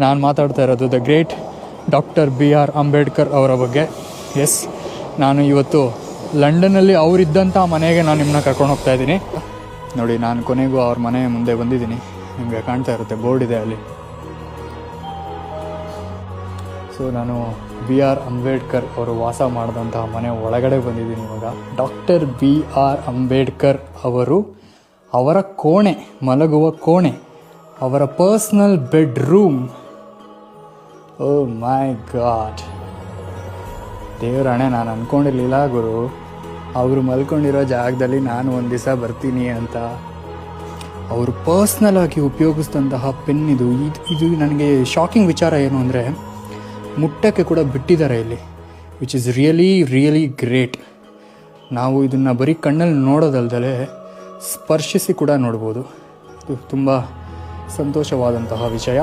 ನಾನು ಮಾತಾಡ್ತಾ ಇರೋದು the great doctor BR Ambedkar ಅವರ ಬಗ್ಗೆ. ಎಸ್, ನಾನು ಇವತ್ತು ಲಂಡನ್ನಲ್ಲಿ ಅವರಿದ್ದಂಥ ಮನೆಗೆ ನಾನು ನಿಮ್ಮನ್ನ ಕರ್ಕೊಂಡು ಹೋಗ್ತಾ ಇದ್ದೀನಿ. ನೋಡಿ, ನಾನು ಕೊನೆಗೂ ಅವ್ರ ಮನೆ ಮುಂದೆ ಬಂದಿದ್ದೀನಿ. ನಿಮಗೆ ಕಾಣ್ತಾ ಇರುತ್ತೆ, ಬೋರ್ಡ್ ಇದೆ ಅಲ್ಲಿ. ಸೊ ನಾನು BR ಅಂಬೇಡ್ಕರ್ ಅವರು ವಾಸ ಮಾಡಿದಂತಹ ಮನೆ ಒಳಗಡೆ ಬಂದಿದ್ದೀನಿ ಇವಾಗ. ಡಾಕ್ಟರ್ BR ಅಂಬೇಡ್ಕರ್ ಅವರು, ಅವರ ಕೋಣೆ, ಮಲಗುವ ಕೋಣೆ, ಅವರ ಪರ್ಸ್ನಲ್ ಬೆಡ್ರೂಮ್. ಓ ಮೈ ಗಾಡ್, ದೇವರಾಣೆ, ನಾನು ಅಂದ್ಕೊಂಡಿರಲಿಲ್ಲ ಗುರು ಅವರು ಮಲ್ಕೊಂಡಿರೋ ಜಾಗದಲ್ಲಿ ನಾನು ಒಂದು ದಿವಸ ಬರ್ತೀನಿ ಅಂತ. ಅವರು ಪರ್ಸ್ನಲ್ ಆಗಿ ಉಪಯೋಗಿಸಿದಂತಹ ಪೆನ್ ಇದು ನನಗೆ ಶಾಕಿಂಗ್ ವಿಚಾರ ಏನು ಅಂದರೆ, ಮುಟ್ಟಕ್ಕೆ ಕೂಡ ಬಿಟ್ಟಿದ್ದಾರೆ ಇಲ್ಲಿ, ವಿಚ್ ಇಸ್ ರಿಯಲಿ ಗ್ರೇಟ್. ನಾವು ಇದನ್ನು ಬರೀ ಕಣ್ಣಲ್ಲಿ ನೋಡೋದಲ್ದಲೇ ಸ್ಪರ್ಶಿಸಿ ಕೂಡ ನೋಡ್ಬೋದು. ಇದು ತುಂಬ ಸಂತೋಷವಾದಂತಹ ವಿಷಯ.